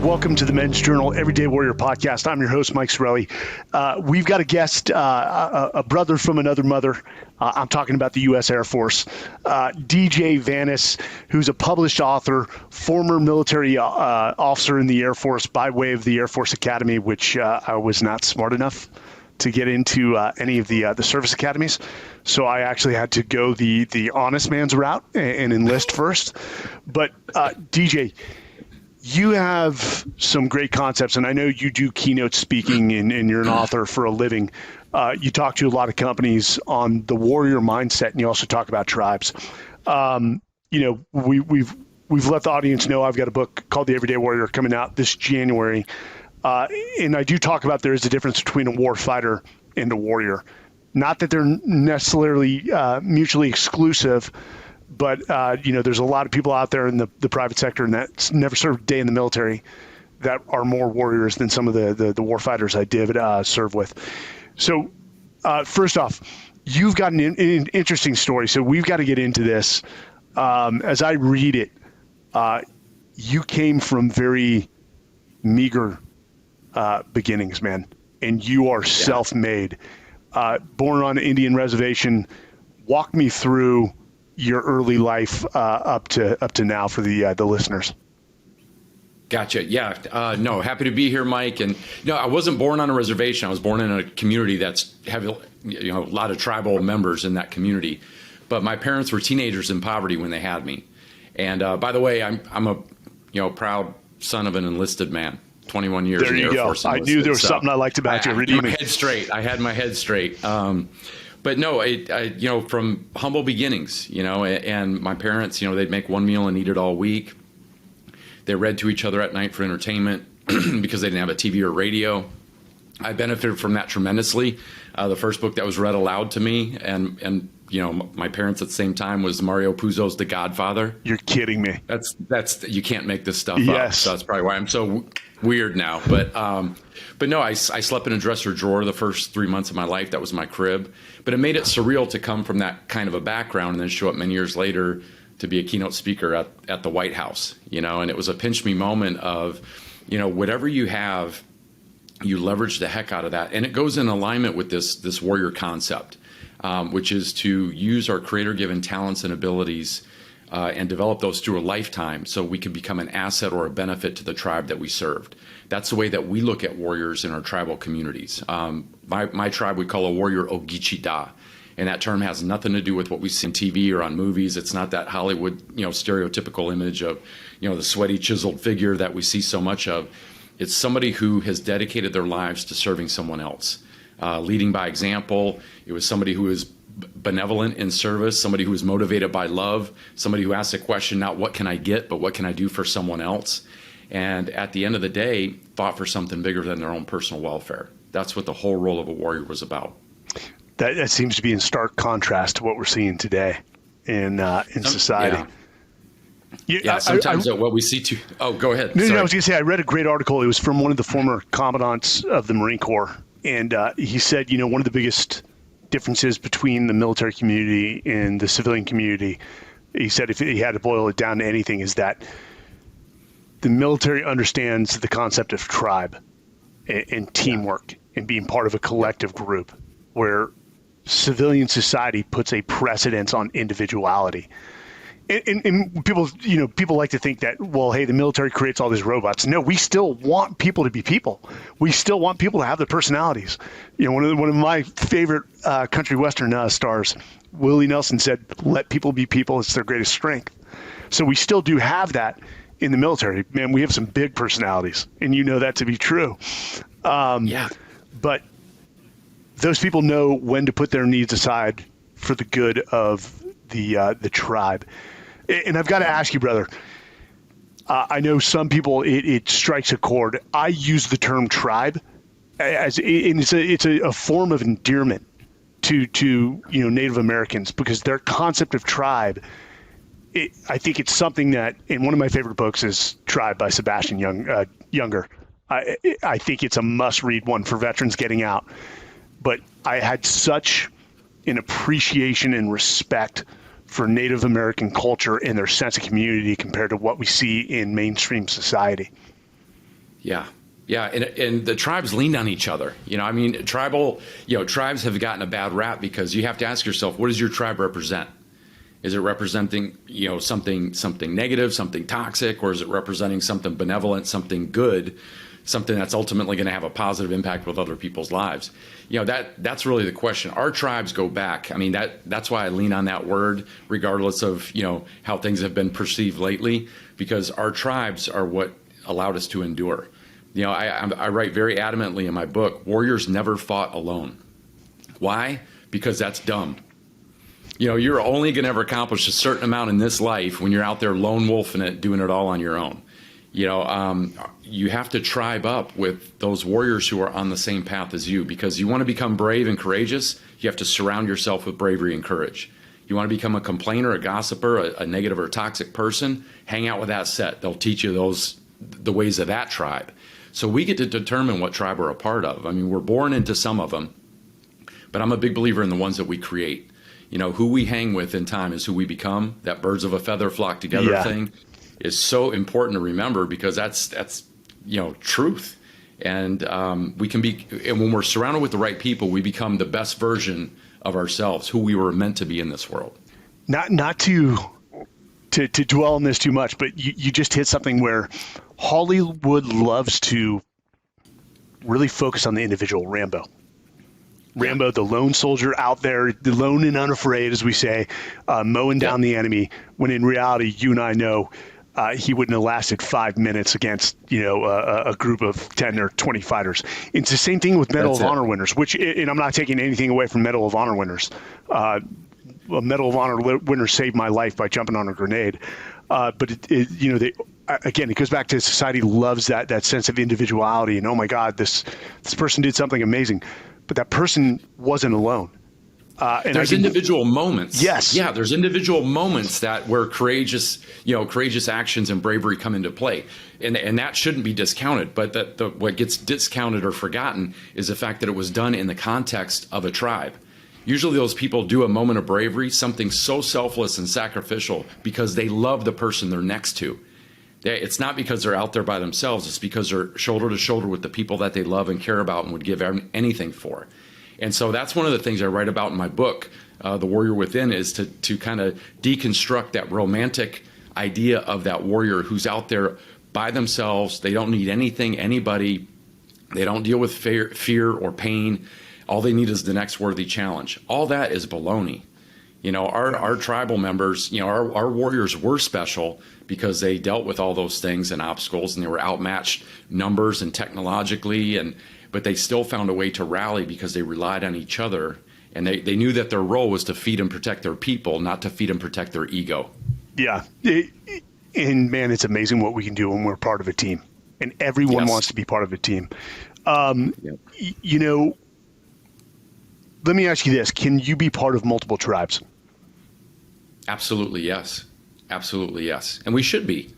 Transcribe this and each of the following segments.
Welcome to the Men's Journal Everyday Warrior Podcast. I'm your host, Mike Sarraille. We've got a guest, a brother from another mother. I'm talking about the U.S. Air Force. DJ Vanas, who's a published author, former military officer in the Air Force by way of the Air Force Academy, which I was not smart enough to get into any of the service academies. So I actually had to go the honest man's route and enlist first. But DJ, you have some great concepts, and I know you do keynote speaking and you're an author for a living. You talk to a lot of companies on the warrior mindset, and you also talk about tribes. We've let the audience know I've got a book called The Everyday Warrior coming out this January. And I do talk about there is a difference between a war fighter and a warrior. Not that they're necessarily mutually exclusive, but there's a lot of people out there in the private sector and that's never served a day in the military that are more warriors than some of the war fighters I did serve with. So first off, you've got an interesting story. So we've got to get into this. As I read it, you came from very meager beginnings, man, and you are self-made. Born on an Indian reservation. Walk me through your early life up to now for the listeners. Gotcha. Yeah. No, happy to be here, Mike. And no, I wasn't born on a reservation. I was born in a community that's have a lot of tribal members in that community. But my parents were teenagers in poverty when they had me. And by the way, I'm a proud son of an enlisted man. 21 years in the Air Force. I knew there was something I liked about you. I had my head straight. But no, I from humble beginnings, and my parents, they'd make one meal and eat it all week. They read to each other at night for entertainment because they didn't have a TV or radio. I benefited from that tremendously. The first book that was read aloud to me, and my parents at the same time was Mario Puzo's The Godfather. You're kidding me. That's you can't make this stuff up. So that's probably why I'm so weird now. But no, I slept in a dresser drawer the first 3 months of my life. That was my crib. But it made it surreal to come from that kind of a background and then show up many years later to be a keynote speaker at the White House. And it was a pinch me moment of, whatever you have, you leverage the heck out of that. And it goes in alignment with this warrior concept, which is to use our creator-given talents and abilities and develop those through a lifetime so we can become an asset or a benefit to the tribe that we served. That's the way that we look at warriors in our tribal communities. My tribe we call a warrior Ogichi-da, and that term has nothing to do with what we see on TV or on movies. It's not that Hollywood, stereotypical image of, the sweaty, chiseled figure that we see so much of. It's somebody who has dedicated their lives to serving someone else, leading by example. It was somebody who is benevolent in service, somebody who is motivated by love, somebody who asks a question, not what can I get, but what can I do for someone else? And at the end of the day, fought for something bigger than their own personal welfare. That's what the whole role of a warrior was about. That seems to be in stark contrast to what we're seeing today in society. Yeah, sometimes what we see too. Oh, go ahead. No, I was going to say, I read a great article. It was from one of the former commandants of the Marine Corps. And he said, one of the biggest differences between the military community and the civilian community, he said if he had to boil it down to anything, is that the military understands the concept of tribe and teamwork and being part of a collective group, where civilian society puts a precedence on individuality. And people like to think that, well, hey, the military creates all these robots. No, we still want people to be people. We still want people to have their personalities. One of my favorite country western stars, Willie Nelson, said, "Let people be people. It's their greatest strength." So we still do have that in the military. Man, we have some big personalities, and you know that to be true. But those people know when to put their needs aside for the good of the tribe. And I've got to ask you, brother, I know some people, it strikes a chord. I use the term tribe as it's a form of endearment to Native Americans, because their concept of tribe, I think it's something that, and one of my favorite books is Tribe by Sebastian Younger. I think it's a must-read one for veterans getting out. But I had such an appreciation and respect for Native American culture and their sense of community compared to what we see in mainstream society. Yeah. Yeah. And the tribes leaned on each other. I mean, tribes have gotten a bad rap because you have to ask yourself, what does your tribe represent? Is it representing, something negative, something toxic, or is it representing something benevolent, something good, something that's ultimately going to have a positive impact with other people's lives? That's really the question. Our tribes go back. I mean, that's why I lean on that word, regardless of, how things have been perceived lately, because our tribes are what allowed us to endure. I write very adamantly in my book, warriors never fought alone. Why? Because that's dumb. You're only going to ever accomplish a certain amount in this life when you're out there lone wolfing it, doing it all on your own. You have to tribe up with those warriors who are on the same path as you, because you want to become brave and courageous. You have to surround yourself with bravery and courage. You want to become a complainer, a gossiper, a negative or toxic person, hang out with that set. They'll teach you the ways of that tribe. So we get to determine what tribe we're a part of. I mean, we're born into some of them, but I'm a big believer in the ones that we create. Who we hang with in time is who we become. That birds of a feather flock together thing is so important to remember, because that's truth. And we can be, and when we're surrounded with the right people, we become the best version of ourselves, who we were meant to be in this world. Not to dwell on this too much, but you just hit something where Hollywood loves to really focus on the individual. Rambo, the lone soldier out there, the lone and unafraid, as we say, mowing down the enemy, when in reality, you and I know he wouldn't have lasted 5 minutes against, a group of 10 or 20 fighters. It's the same thing with Medal of Honor winners, and I'm not taking anything away from Medal of Honor winners. A Medal of Honor winner saved my life by jumping on a grenade. But it goes back to society loves that sense of individuality, and oh my God, this person did something amazing. But that person wasn't alone. There's individual moments. Yes. Yeah, there's individual moments where courageous actions and bravery come into play. And that shouldn't be discounted. But what gets discounted or forgotten is the fact that it was done in the context of a tribe. Usually those people do a moment of bravery, something so selfless and sacrificial, because they love the person they're next to. It's not because they're out there by themselves. It's because they're shoulder to shoulder with the people that they love and care about and would give anything for. And so that's one of the things I write about in my book, The Warrior Within, is to kind of deconstruct that romantic idea of that warrior who's out there by themselves. They don't need anything, anybody. They don't deal with fear or pain. All they need is the next worthy challenge. All that is baloney. Our tribal members, our warriors were special because they dealt with all those things and obstacles, and they were outmatched numbers and technologically, but they still found a way to rally because they relied on each other, and they knew that their role was to feed and protect their people, not to feed and protect their ego. Yeah. And man, it's amazing what we can do when we're part of a team, and everyone wants to be part of a team. Let me ask you this. Can you be part of multiple tribes? Absolutely, yes. Absolutely, yes. And we should be.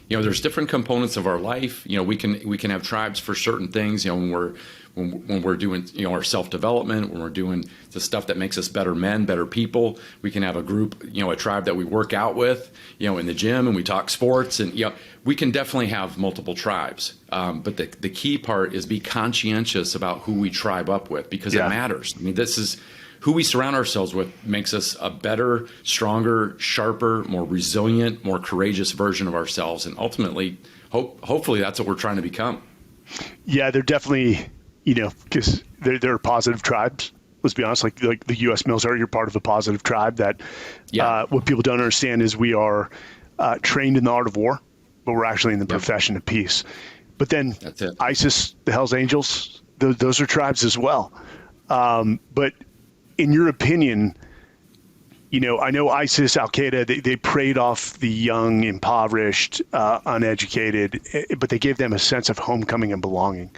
There's different components of our life. We can have tribes for certain things, when we're doing, our self-development, when we're doing the stuff that makes us better men, better people. We can have a group, a tribe that we work out with, in the gym, and we talk sports, and, we can definitely have multiple tribes. But the key part is be conscientious about who we tribe up with, because it matters. I mean, this is who we surround ourselves with makes us a better, stronger, sharper, more resilient, more courageous version of ourselves. And ultimately, hopefully that's what we're trying to become. Yeah, they're definitely, because they're positive tribes. Let's be honest, like the U.S. military, you're part of a positive tribe that what people don't understand is we are trained in the art of war, but we're actually in the profession of peace. But then ISIS, the Hells Angels, those are tribes as well. But in your opinion, I know ISIS, Al-Qaeda, they preyed off the young, impoverished, uneducated, but they gave them a sense of homecoming and belonging.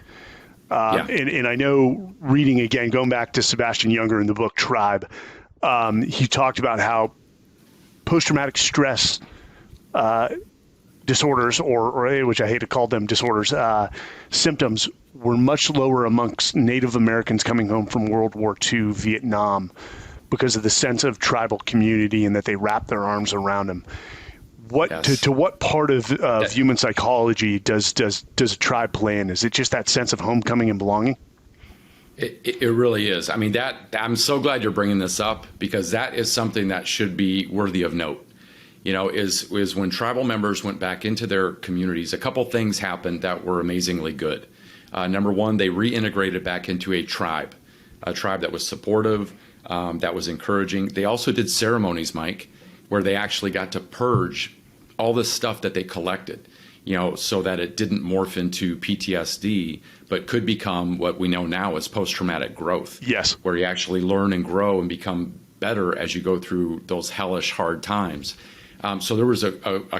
And I know, reading again, going back to Sebastian Junger in the book Tribe, he talked about how post-traumatic stress disorders, or which I hate to call them disorders, symptoms were much lower amongst Native Americans coming home from World War II, Vietnam, because of the sense of tribal community and that they wrapped their arms around them. What to what part of human psychology does a tribe play in? Is it just that sense of homecoming and belonging? It really is. I mean, I'm so glad you're bringing this up, because that is something that should be worthy of note. Is when tribal members went back into their communities, a couple things happened that were amazingly good. Number one, they reintegrated back into a tribe that was supportive, that was encouraging. They also did ceremonies, Mike, where they actually got to purge all this stuff that they collected, so that it didn't morph into PTSD, but could become what we know now as post-traumatic growth. Yes. Where you actually learn and grow and become better as you go through those hellish hard times. So there was a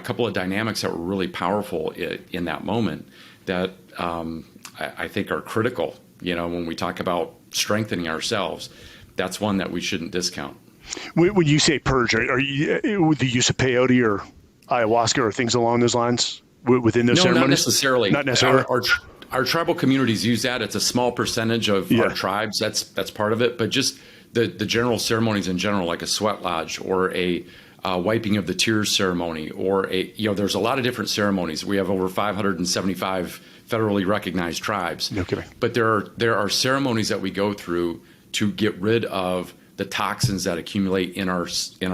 couple of dynamics that were really powerful in that moment that I think are critical, when we talk about strengthening ourselves. That's one that we shouldn't discount. When you say purge, are you with the use of peyote or ayahuasca or things along those lines within those ceremonies? No, not necessarily. Not necessarily. Our tribal communities use that. It's a small percentage of our tribes. That's part of it. But just the general ceremonies in general, like a sweat lodge or a wiping of the tears ceremony, or there's a lot of different ceremonies. We have over 575 federally recognized tribes. No kidding. But there are ceremonies that we go through to get rid of the toxins that accumulate in our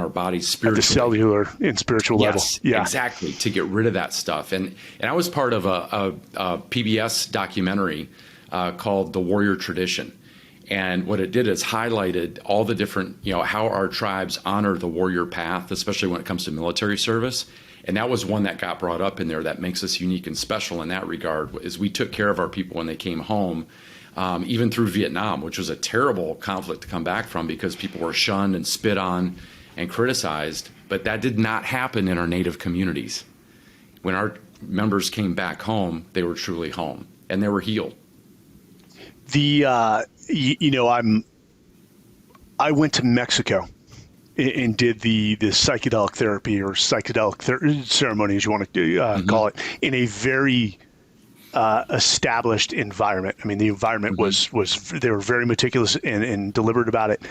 bodies spiritually. At the cellular and spiritual level. Yes, exactly, to get rid of that stuff. And I was part of a PBS documentary called The Warrior Tradition. And what it did is highlighted all the different, how our tribes honor the warrior path, especially when it comes to military service. And that was one that got brought up in there that makes us unique and special in that regard, is we took care of our people when they came home, even through Vietnam, which was a terrible conflict to come back from because people were shunned and spit on and criticized. But that did not happen in our native communities. When our members came back home, they were truly home and they were healed. I went to Mexico and did the psychedelic therapy or ceremony, as you want to call it, in a very established environment. I mean, the environment was they were very meticulous and deliberate about it.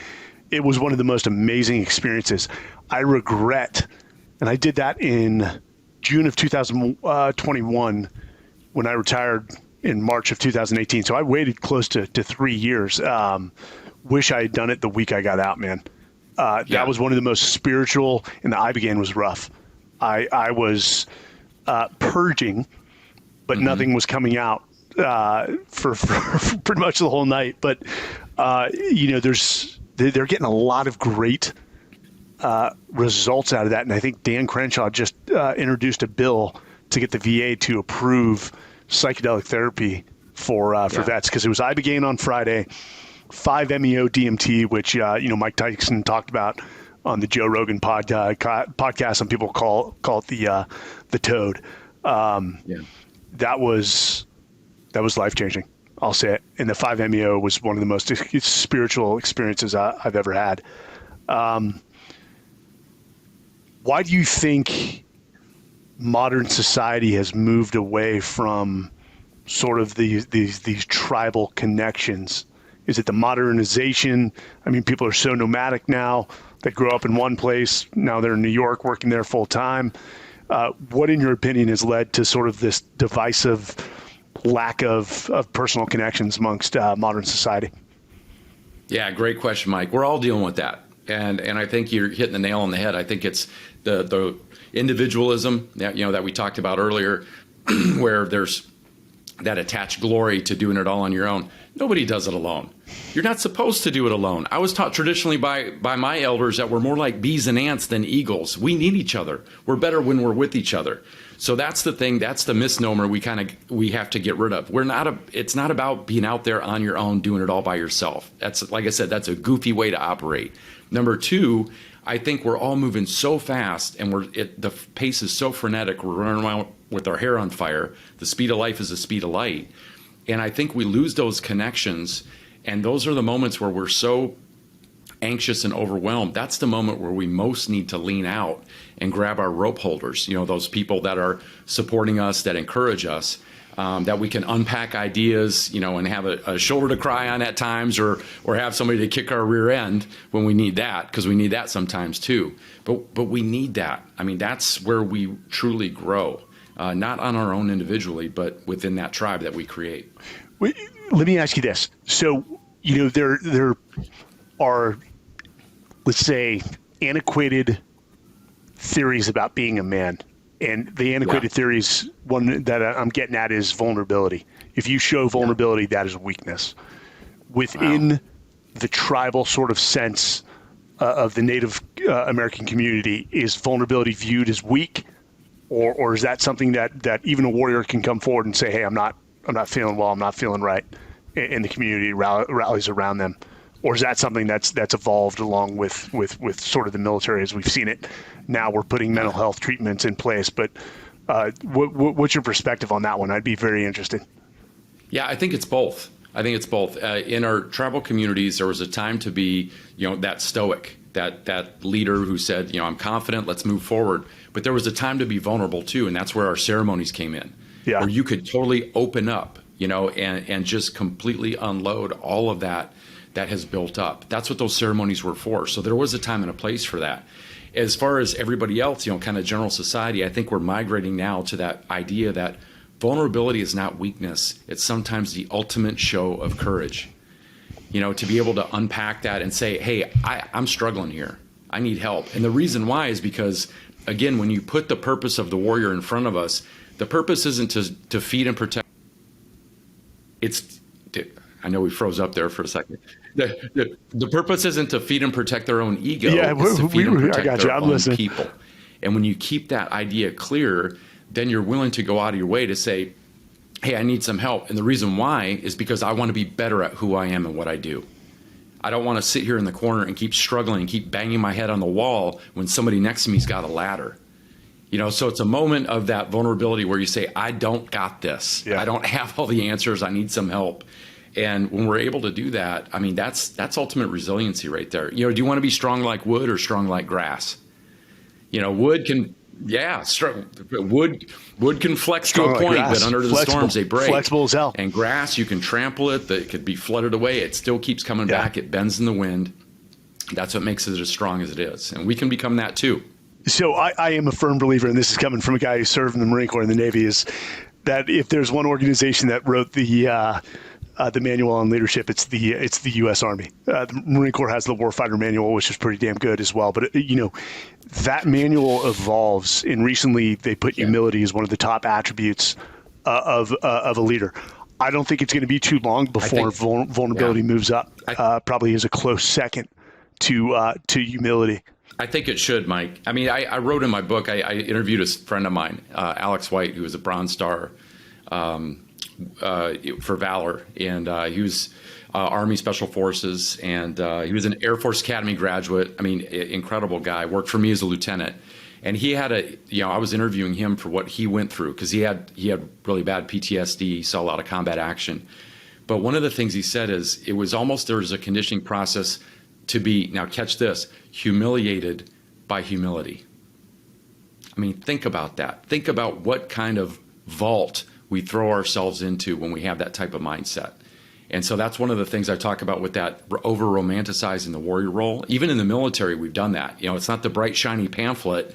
It was one of the most amazing experiences. I regret, and I did that in June of 2021 when I retired in March of 2018. So I waited close to 3 years. Wish I had done it the week I got out, man. That was one of the most spiritual, and the Ibogaine was rough. I was purging, but nothing was coming out for pretty much the whole night. But they're getting a lot of great results out of that, and I think Dan Crenshaw just introduced a bill to get the VA to approve psychedelic therapy for vets, because it was Ibogaine on Friday, 5-MeO DMT, which Mike Tyson talked about on the Joe Rogan podcast. Some people call it the toad. That was life-changing. I'll say it. And the 5-MeO was one of the most spiritual experiences I've ever had. Why do you think modern society has moved away from sort of these tribal connections? Is it the modernization? I mean, people are so nomadic now. They grow up in one place. Now they're in New York working there full time. What, in your opinion, has led to sort of this divisive lack of personal connections amongst modern society? Yeah, great question, Mike. We're all dealing with that. And I think you're hitting the nail on the head. I think it's the individualism that we talked about earlier, where there's that attached glory to doing it all on your own. Nobody does it alone. You're not supposed to do it alone. I was taught traditionally by my elders that we're more like bees and ants than eagles. We need each other. We're better when we're with each other. So that's the thing. That's the misnomer we have to get rid of. It's not about being out there on your own doing it all by yourself. That's, like I said, that's a goofy way to operate. Number two, I think we're all moving so fast, and the pace is so frenetic. We're running around with our hair on fire. The speed of life is the speed of light. And I think we lose those connections, and those are the moments where we're so anxious and overwhelmed. That's the moment where we most need to lean out and grab our rope holders, those people that are supporting us, that encourage us. that we can unpack ideas, and have a shoulder to cry on at times, or have somebody to kick our rear end when we need that, because we need that sometimes too. But we need that. I mean, that's where we truly grow, not on our own individually, but within that tribe that we create. Let me ask you this. So, there are, let's say, antiquated theories about being a man. And the antiquated theories, one that I'm getting at is vulnerability. If you show vulnerability, that is a weakness. Within the tribal sort of sense of the Native American community, is vulnerability viewed as weak? Or is that something that even a warrior can come forward and say, hey, I'm not feeling well, I'm not feeling right, and the community rallies around them? Or is that something that's evolved along with sort of the military as we've seen it? Now we're putting mental health treatments in place. But what's your perspective on that one? I'd be very interested. Yeah, I think it's both. In our tribal communities, there was a time to be, that stoic, that leader who said, I'm confident, let's move forward. But there was a time to be vulnerable too, and that's where our ceremonies came in, where you could totally open up, and just completely unload all of that has built up. That's what those ceremonies were for. So there was a time and a place for that. As far as everybody else, kind of general society, I think we're migrating now to that idea that vulnerability is not weakness. It's sometimes the ultimate show of courage. To be able to unpack that and say, hey, I'm struggling here. I need help. And the reason why is because, again, when you put the purpose of the warrior in front of us, the purpose isn't to feed and protect. I know we froze up there for a second. The purpose isn't to feed and protect their own ego. Yeah, it's to feed and protect their own listening. people. And when you keep that idea clear, then you're willing to go out of your way to say, hey, I need some help. And the reason why is because I want to be better at who I am and what I do. I don't want to sit here in the corner and keep struggling and keep banging my head on the wall when somebody next to me's got a ladder. So it's a moment of that vulnerability where you say, I don't got this. I don't have all the answers. I need some help. And when we're able to do that, I mean, that's ultimate resiliency right there. Do you want to be strong like wood or strong like grass? Wood can, wood can flex strong to a point, but under the storms they break. Flexible as hell. And grass, you can trample it. It could be flooded away. It still keeps coming back. It bends in the wind. That's what makes it as strong as it is. And we can become that too. So I am a firm believer, and this is coming from a guy who served in the Marine Corps and the Navy, is that if there's one organization that wrote the manual on leadership, it's the U.S. Army. The Marine Corps has the Warfighter Manual, which is pretty damn good as well. But that manual evolves, and recently they put humility as one of the top attributes of a leader. I don't think it's going to be too long before vulnerability moves up. Probably as a close second to humility. I think it should, Mike. I mean, I wrote in my book, I interviewed a friend of mine, Alex White, who was a Bronze Star for Valor. And he was Army Special Forces, and he was an Air Force Academy graduate. I mean, incredible guy. Worked for me as a lieutenant. And he had I was interviewing him for what he went through, because he had really bad PTSD. He saw a lot of combat action. But one of the things he said is there was a conditioning process to be, now catch this, humiliated by humility. I mean, think about that. Think about what kind of vault we throw ourselves into when we have that type of mindset. And so that's one of the things I talk about with that over-romanticizing the warrior role. Even in the military, we've done that. It's not the bright, shiny pamphlet.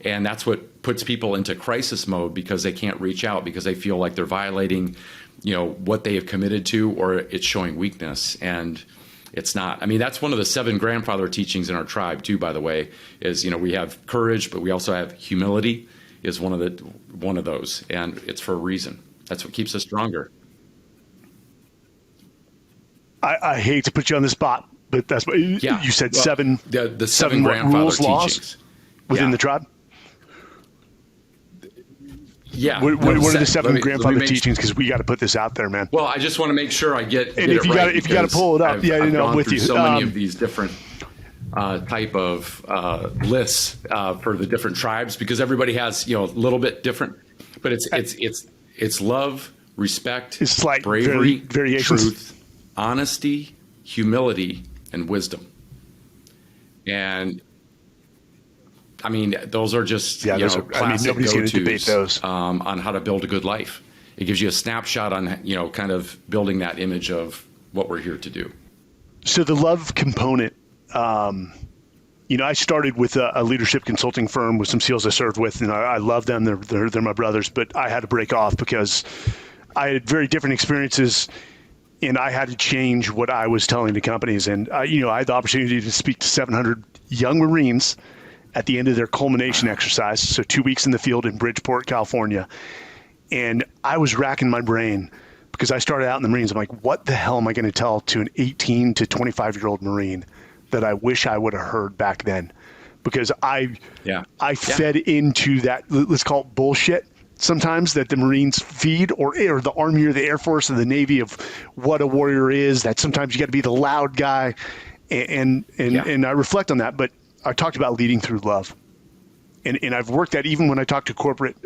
And that's what puts people into crisis mode, because they can't reach out, because they feel like they're violating, what they have committed to, or it's showing weakness. And it's not. I mean, that's one of the 7 grandfather teachings in our tribe too, by the way, is, we have courage, but we also have humility is one of those. And it's for a reason. That's what keeps us stronger. I hate to put you on the spot, but that's what you said. The 7 grandfather rules, teachings laws within the tribe. Yeah. What are the 7 grandfather teachings? Because we got to put this out there, man. Well, I just want to make sure I get and if you got to pull it up, I'm with you. So many of these different type of lists for the different tribes, because everybody has a little bit different, but it's love, respect, it's like bravery, variations. Truth, honesty, humility, and wisdom. And I mean, those are just classic nobody's going to debate those on how to build a good life. it gives you a snapshot on, kind of building that image of what we're here to do. So the love component, I started with a leadership consulting firm with some SEALs I served with, and I love them. They're my brothers, but I had to break off because I had very different experiences, and I had to change what I was telling the companies. And I had the opportunity to speak to 700 young Marines at the end of their culmination exercise. So 2 weeks in the field in Bridgeport, California. And I was racking my brain because I started out in the Marines. I'm like, what the hell am I going to tell to an 18 to 25-year-old Marine that I wish I would have heard back then? Because I fed into that, let's call it bullshit sometimes, that the Marines feed, or the Army or the Air Force or the Navy, of what a warrior is, that sometimes you got to be the loud guy. And I reflect on that. But I talked about leading through love. And I've worked that even when I talk to corporate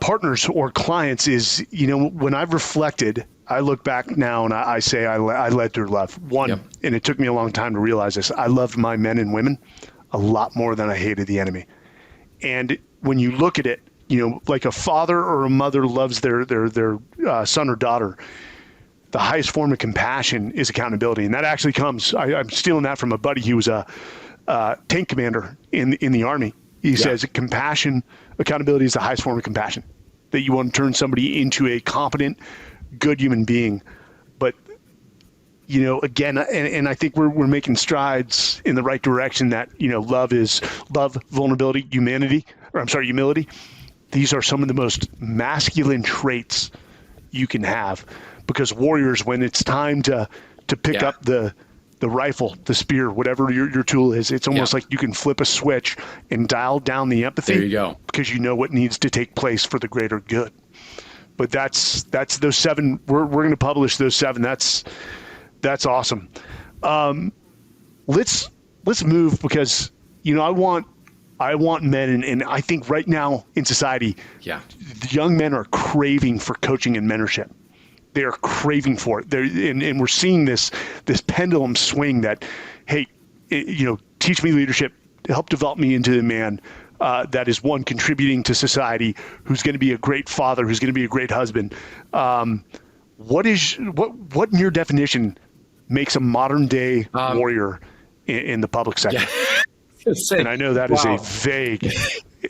partners or clients, is, when I've reflected, I look back now and I say I led through love. And it took me a long time to realize this. I loved my men and women a lot more than I hated the enemy. And when you look at it, like a father or a mother loves their son or daughter, the highest form of compassion is accountability. And that actually comes, I'm stealing that from a buddy. He was a tank commander in the Army. He says compassion, accountability is the highest form of compassion, that you want to turn somebody into a competent, good human being. But, again, and I think we're making strides in the right direction, that, love is love, vulnerability, humility. These are some of the most masculine traits you can have, because warriors, when it's time to pick up the rifle, the spear, whatever your tool is, it's almost like you can flip a switch and dial down the empathy. There you go. Because you know what needs to take place for the greater good. But that's those 7. We're going to publish those 7. That's awesome. Let's move, because I want men, and I think right now in society, the young men are craving for coaching and mentorship. They are craving for it. And we're seeing this pendulum swing that, hey, teach me leadership, help develop me into the man that is, one, contributing to society, who's going to be a great father, who's going to be a great husband. What in your definition makes a modern day warrior in the public sector? And I know that is a vague,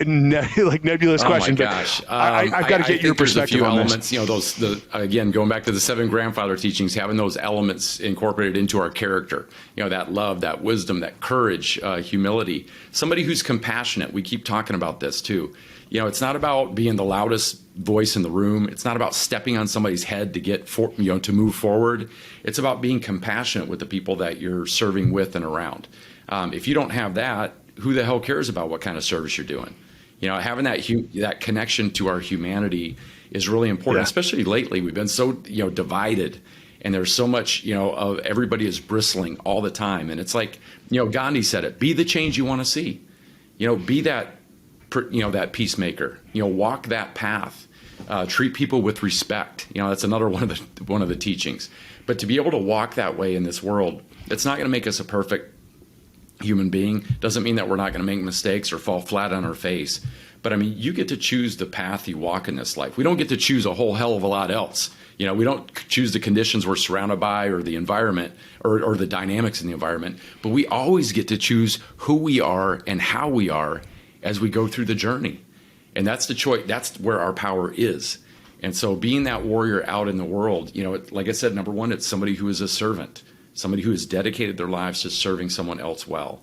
nebulous question. Oh my gosh! But I've got to get your perspective on elements. Those again, going back to the 7 grandfather teachings, having those elements incorporated into our character. That love, that wisdom, that courage, humility. Somebody who's compassionate. We keep talking about this too. It's not about being the loudest voice in the room. It's not about stepping on somebody's head to get to move forward. It's about being compassionate with the people that you're serving with and around. If you don't have that, who the hell cares about what kind of service you're doing? Having that connection to our humanity is really important, especially lately. We've been so, divided, and there's so much, of everybody is bristling all the time. And it's like, Gandhi said it, be the change you want to see, be that, that peacemaker, walk that path, treat people with respect. That's another one of the teachings. But to be able to walk that way in this world, it's not going to make us a perfect human being. Doesn't mean that we're not going to make mistakes or fall flat on our face. But I mean, you get to choose the path you walk in this life. We don't get to choose a whole hell of a lot else. We don't choose the conditions we're surrounded by, or the environment, or the dynamics in the environment. But we always get to choose who we are and how we are as we go through the journey. And that's the choice. That's where our power is. And so being that warrior out in the world, like I said, number one, it's somebody who is a servant. Somebody who has dedicated their lives to serving someone else well.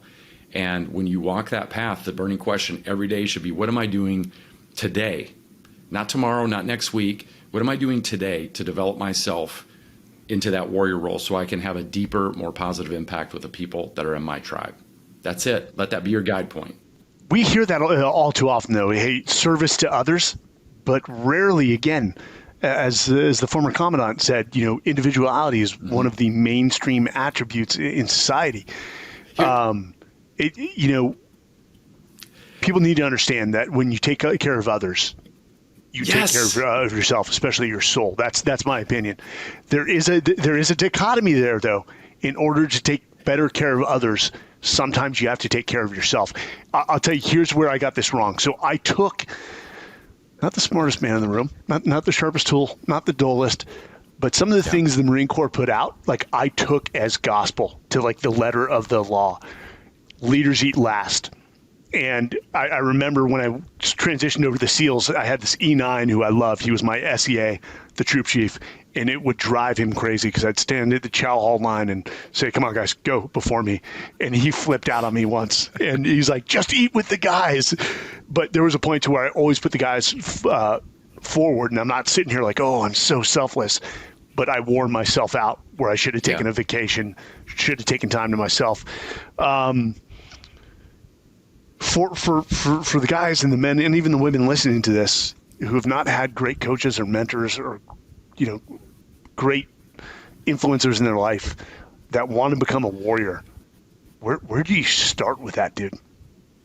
And when you walk that path, the burning question every day should be, what am I doing today? Not tomorrow, not next week. What am I doing today to develop myself into that warrior role so I can have a deeper, more positive impact with the people that are in my tribe? That's it. Let that be your guide point. We hear that all too often, though. Hey, service to others, but rarely, again, as the former commandant said, individuality is one of the mainstream attributes in society. People need to understand that when you take care of others, you take care of yourself, especially your soul. That's my opinion. There is a dichotomy there, though. In order to take better care of others, sometimes you have to take care of yourself. I'll tell you, here's where I got this wrong. So I took not the smartest man in the room, not the sharpest tool, not the dullest, but some of the things the Marine Corps put out, like I took as gospel to like the letter of the law. Leaders eat last. And I remember when I transitioned over to the SEALs, I had this E9 who I loved. He was my SEA, the troop chief, and it would drive him crazy because I'd stand at the chow hall line and say, come on, guys, go before me. And he flipped out on me once. And he's like, just eat with the guys. But there was a point to where I always put the guys forward, and I'm not sitting here like, oh, I'm so selfless. But I wore myself out where I should have taken a vacation, should have taken time to myself. For the guys and the men and even the women listening to this who have not had great coaches or mentors or, great influencers in their life that want to become a warrior, where do you start with that, dude?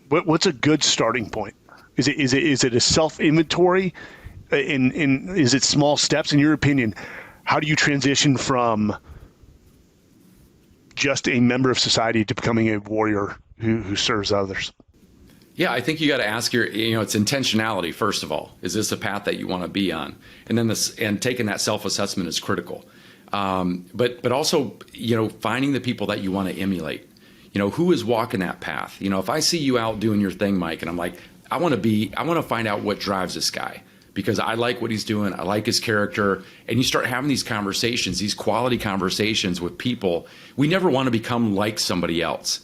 What's a good starting point? Is it a self-inventory? Is it small steps? In your opinion, how do you transition from just a member of society to becoming a warrior who serves others? Yeah, I think you got to ask it's intentionality, first of all. Is this a path that you want to be on? And then and taking that self-assessment is critical. But also, finding the people that you want to emulate. Who is walking that path? If I see you out doing your thing, Mike, and I'm like, I want to find out what drives this guy because I like what he's doing. I like his character. And you start having these conversations, these quality conversations with people. We never want to become like somebody else.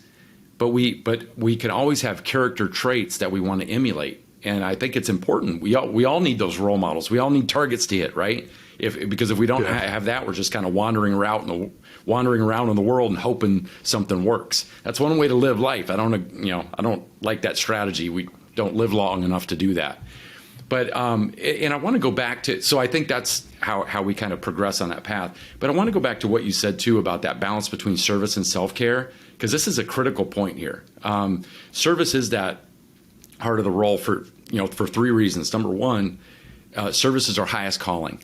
But we can always have character traits that we want to emulate, and I think it's important. We all need those role models. We all need targets to hit, right? Because if we don't have that, we're just kind of wandering around in the world and hoping something works. That's one way to live life. I don't like that strategy. We don't live long enough to do that. But and I want to go back to, so I think that's how we kind of progress on that path. But I want to go back to what you said too about that balance between service and self-care, because this is a critical point here. Service is that heart of the role for three reasons. Number one, service is our highest calling.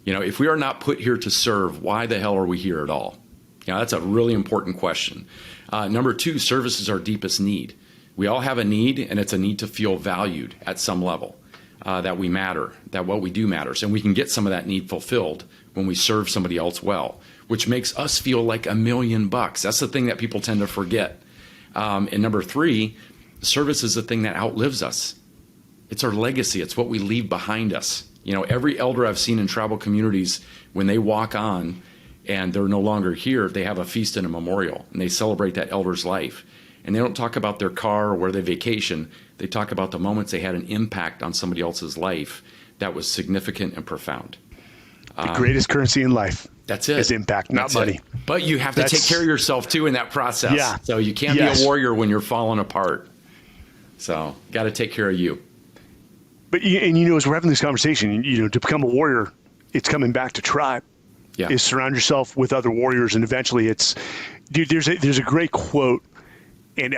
If we are not put here to serve, why the hell are we here at all? That's a really important question. Number two, service is our deepest need. We all have a need, and it's a need to feel valued at some level. That we matter, that what we do matters. And we can get some of that need fulfilled when we serve somebody else well, which makes us feel like $1 million. That's the thing that people tend to forget. And number three, service is the thing that outlives us. It's our legacy. It's what we leave behind us. Every elder I've seen in tribal communities, when they walk on and they're no longer here, they have a feast and a memorial, and they celebrate that elder's life. And they don't talk about their car or where they vacation. They talk about the moments they had an impact on somebody else's life that was significant and profound. The greatest currency in life. That's it. Is impact, not money. But you have to take care of yourself too in that process. Yeah. So you can't be a warrior when you're falling apart. So got to take care of you. But as we're having this conversation, to become a warrior, it's coming back to tribe. Yeah. Is surround yourself with other warriors, and eventually it's, dude. There's a great quote. And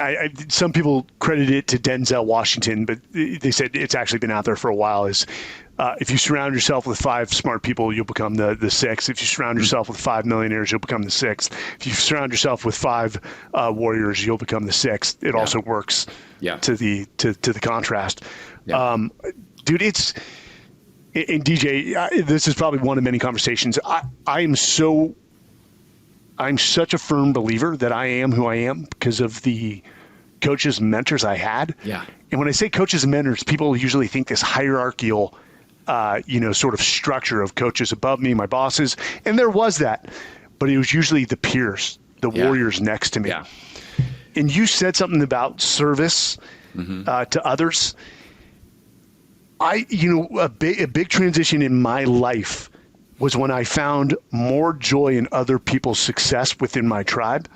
some people credit it to Denzel Washington, but they said it's actually been out there for a while, is if you surround yourself with 5 smart people, you'll become the sixth. If you surround yourself with 5 millionaires, you'll become the sixth. If you surround yourself with 5 warriors, you'll become the sixth. It also works to the contrast. Yeah. Dude, and DJ, this is probably one of many conversations. I'm such a firm believer that I am who I am because of the coaches and mentors I had. Yeah. And when I say coaches and mentors, people usually think this hierarchical, sort of structure of coaches above me, my bosses. And there was that, but it was usually the peers, the warriors next to me. Yeah. And you said something about service to others. A big transition in my life was when I found more joy in other people's success within my tribe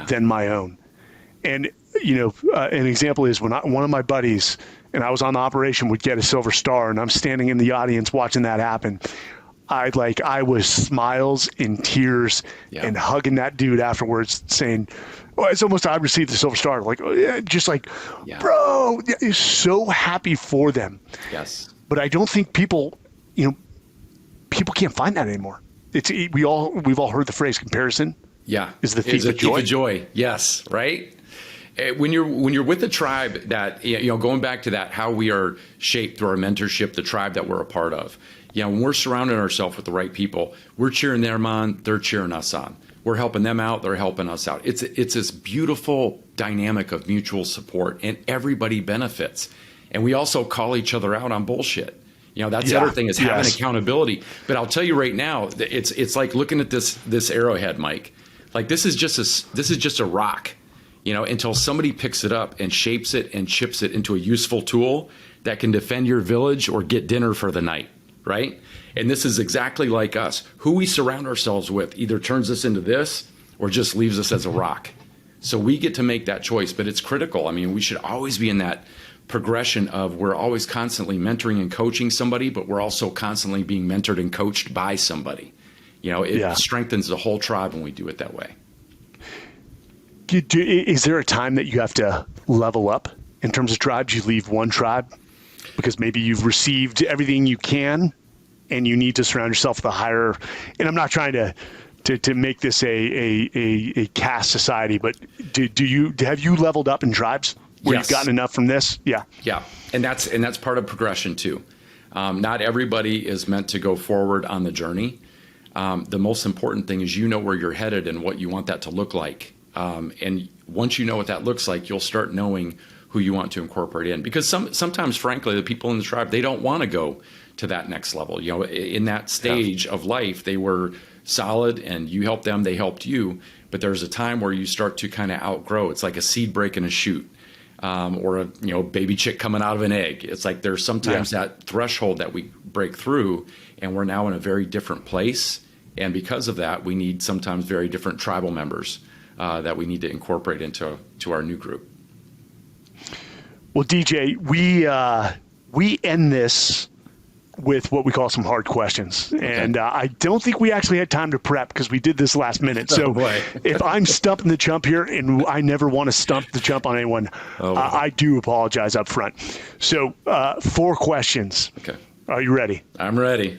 than my own. And, an example is when one of my buddies, and I was on the operation, would get a silver star, and I'm standing in the audience watching that happen. I was smiles and tears and hugging that dude afterwards saying, oh, it's almost, I received the silver star. Like, oh, yeah, just like, bro, is so happy for them. Yes. But I don't think people can't find that anymore. We've all heard the phrase comparison. Yeah. Is the thief of joy. Yes. Right. When you're with a tribe that, going back to that, how we are shaped through our mentorship, the tribe that we're a part of. When we're surrounding ourselves with the right people, we're cheering them on, they're cheering us on. We're helping them out, they're helping us out. It's this beautiful dynamic of mutual support, and everybody benefits. And we also call each other out on bullshit. That's the other thing, is having accountability. But I'll tell you right now, it's like looking at this arrowhead, Mike. Like this is just a rock. Until somebody picks it up and shapes it and chips it into a useful tool that can defend your village or get dinner for the night, right? And this is exactly like us. Who we surround ourselves with either turns us into this or just leaves us as a rock. So we get to make that choice, but it's critical. I mean, we should always be in that progression of, we're always constantly mentoring and coaching somebody, but we're also constantly being mentored and coached by somebody. It strengthens the whole tribe when we do it that way. Is there a time that you have to level up in terms of tribes? You leave one tribe because maybe you've received everything you can and you need to surround yourself with a higher, and I'm not trying to make this a caste society, but have you leveled up in tribes where you've gotten enough from this? Yeah. And that's part of progression too. Not everybody is meant to go forward on the journey. The most important thing is where you're headed and what you want that to look like. And once you know what that looks like, you'll start knowing who you want to incorporate in. Because sometimes, frankly, the people in the tribe, they don't want to go to that next level. In that stage of life, they were solid and you helped them, they helped you. But there's a time where you start to kind of outgrow. It's like a seed breaking a shoot, or a baby chick coming out of an egg. It's like there's sometimes that threshold that we break through, and we're now in a very different place. And because of that, we need sometimes very different tribal members that we need to incorporate into our new group. Well, DJ, we end this with what we call some hard questions. Okay. And I don't think we actually had time to prep because we did this last minute. So if I'm stumping the chump here, and I never want to stump the chump on anyone, I do apologize up front. So 4 questions. Okay. Are you ready? I'm ready.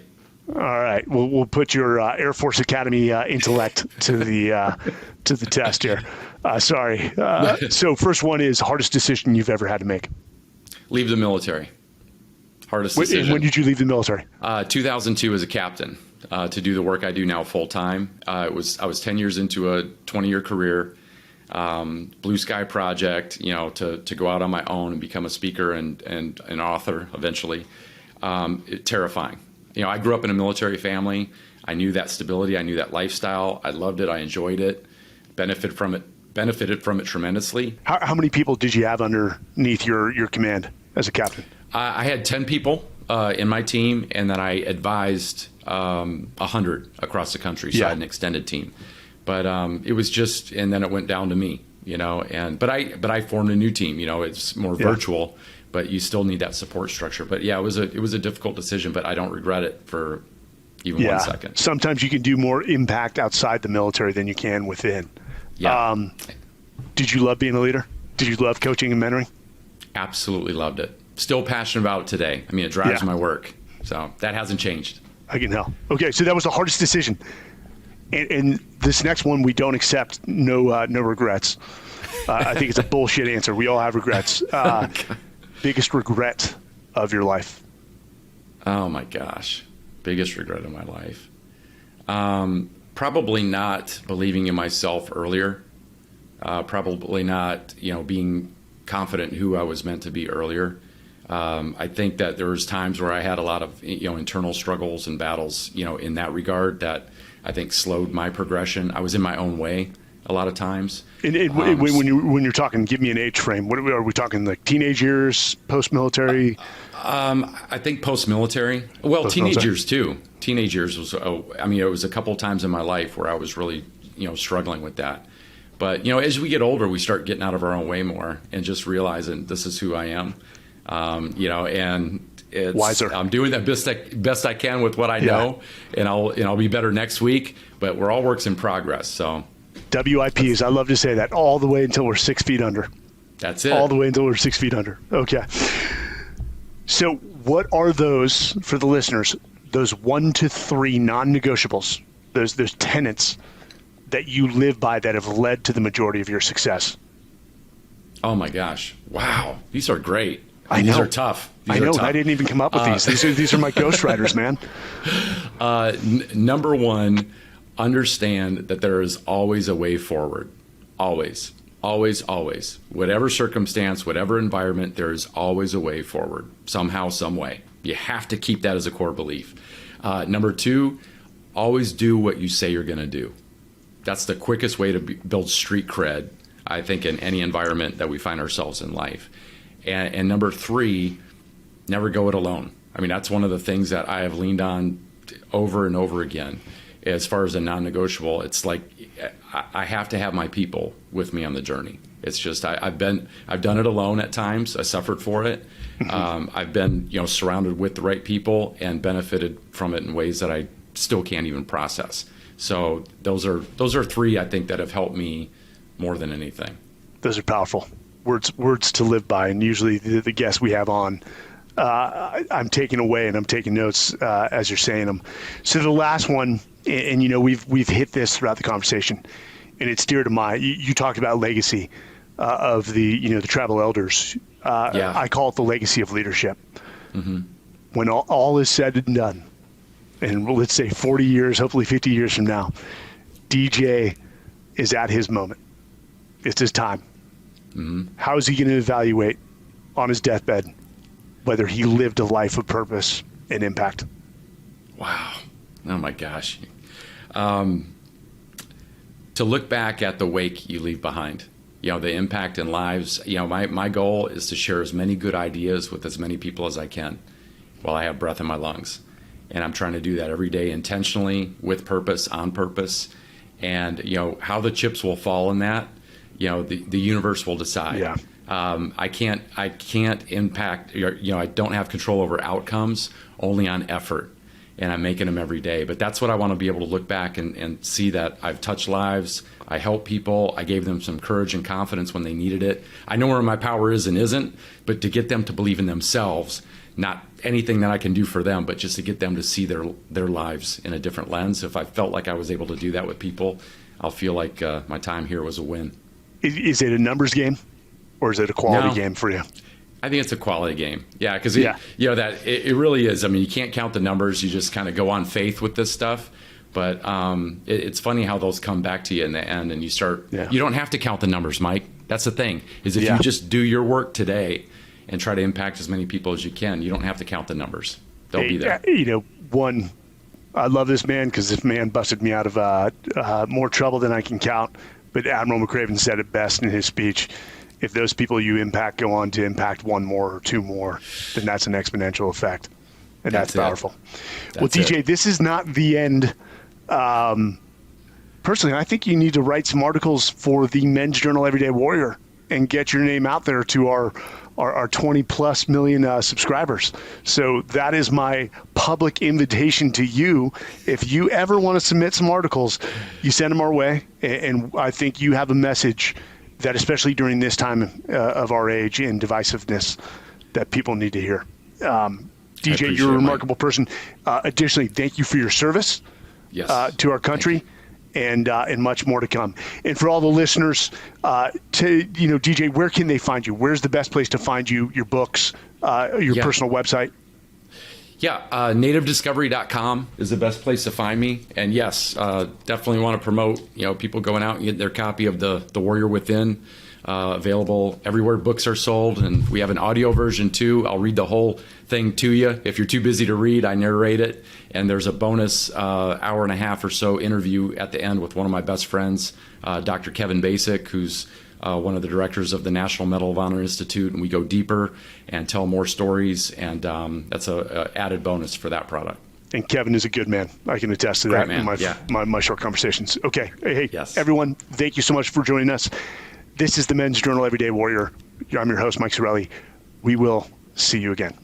All right. We'll put your Air Force Academy intellect to the test here. Sorry. So first one is hardest decision you've ever had to make. Leave the military. Hardest decision. When did you leave the military? 2002 as a captain, to do the work I do now full time. I was 10 years into a 20-year career, blue sky project, to go out on my own and become a speaker and an author eventually. Terrifying. I grew up in a military family. I knew that stability. I knew that lifestyle. I loved it. I enjoyed it. Benefited from it tremendously. How many people did you have underneath your command as a captain? I had 10 people in my team, and then I advised 100 across the country. So I had an extended team. But it was just, and then it went down to me, but I formed a new team. It's more virtual, but you still need that support structure. But it was a difficult decision, but I don't regret it for even 1 second. Sometimes you can do more impact outside the military than you can within. Yeah. Did you love being a leader? Did you love coaching and mentoring? Absolutely loved it. Still passionate about it today. I mean, it drives my work. So that hasn't changed. I can tell. Okay, so that was the hardest decision. And this next one, we don't accept no regrets. I think it's a bullshit answer. We all have regrets. Biggest regret of your life? Oh, my gosh. Biggest regret of my life. Probably not believing in myself earlier. Probably not, being confident in who I was meant to be earlier. I think that there was times where I had a lot of, internal struggles and battles, in that regard that I think slowed my progression. I was in my own way a lot of times. And when you're talking, give me an age frame. What are we talking, like teenage years, post-military? I think post-military. Well, teenage years too. Teenage years was, it was a couple of times in my life where I was really, struggling with that. But, as we get older, we start getting out of our own way more and just realizing this is who I am. And it's wiser. I'm doing the best I can with what I know, and I'll be better next week. But we're all works in progress. So WIPs, I love to say that, all the way until we're 6 feet under. That's it. All the way until we're 6 feet under. Okay. So what are those, for the listeners, those 1 to 3 non-negotiables, those tenets that you live by that have led to the majority of your success? Oh my gosh. Wow. These are great. I know. These are tough. I know. I didn't even come up with these. These are my ghostwriters, man. Number one, understand that there is always a way forward. Always, always, always. Whatever circumstance, whatever environment, there is always a way forward. Somehow, some way. You have to keep that as a core belief. Number two, always do what you say you're going to do. That's the quickest way to build street cred, I think, in any environment that we find ourselves in life. And number three, never go it alone. I mean, that's one of the things that I have leaned on over and over again. As far as a non-negotiable, it's like I have to have my people with me on the journey. It's just I've done it alone at times. I suffered for it. I've been surrounded with the right people and benefited from it in ways that I still can't even process. So those are three, I think, that have helped me more than anything. Those are powerful words to live by, and usually the guests we have on, I'm taking away and I'm taking notes as you're saying them. So the last one, and we've hit this throughout the conversation, and it's dear to my. You talked about legacy of the tribal elders. I call it the legacy of leadership. Mm-hmm. When all is said and done, and let's say 40 years, hopefully 50 years from now, DJ is at his moment. It's his time. Mm-hmm. How is he going to evaluate on his deathbed whether he lived a life of purpose and impact? Wow. Oh my gosh. To look back at the wake you leave behind, the impact in lives, my goal is to share as many good ideas with as many people as I can while I have breath in my lungs. And I'm trying to do that every day intentionally, with purpose, on purpose. And, how the chips will fall in that, the universe will decide. Yeah. I can't impact, I don't have control over outcomes, only on effort. And I'm making them every day. But that's what I want to be able to look back and see that I've touched lives. I helped people. I gave them some courage and confidence when they needed it. I know where my power is and isn't, but to get them to believe in themselves, not anything that I can do for them, but just to get them to see their lives in a different lens. If I felt like I was able to do that with people, I'll feel like my time here was a win. Is it a numbers game, or is it a quality game for you? I think it's a quality game. Yeah, because it really is. I mean, you can't count the numbers. You just kind of go on faith with this stuff. But it's funny how those come back to you in the end, and you start. Yeah. You don't have to count the numbers, Mike. That's the thing. Is if you just do your work today and try to impact as many people as you can, you don't have to count the numbers. They'll be there. I love this man because this man busted me out of more trouble than I can count. But Admiral McRaven said it best in his speech. If those people you impact go on to impact one more or two more, then that's an exponential effect. And that's powerful. Well, DJ, this is not the end. Personally, I think you need to write some articles for the Men's Journal Everyday Warrior and get your name out there to our 20 plus million subscribers. So that is my public invitation to you. If you ever want to submit some articles, you send them our way. And I think you have a message that, especially during this time of our age and divisiveness, that people need to hear. DJ, you're a remarkable person. Additionally, thank you for your service to our country. And much more to come. And for all the listeners, DJ, where can they find you? Where's the best place to find you? Your books, your personal website? Yeah, nativediscovery.com is the best place to find me. And yes, definitely want to promote people going out and getting their copy of the Warrior Within. Available everywhere books are sold, and we have an audio version too. I'll read the whole thing to you. If you're too busy to read, I narrate it, and there's a bonus hour and a half or so interview at the end with one of my best friends, Dr. Kevin Basic, who's one of the directors of the National Medal of Honor Institute, and we go deeper and tell more stories, and that's a added bonus for that product. And Kevin is a good man. I can attest to that in my short conversations. Okay. Hey, everyone, thank you so much for joining us. This is the Men's Journal Everyday Warrior. I'm your host, Mike Sarraille. We will see you again.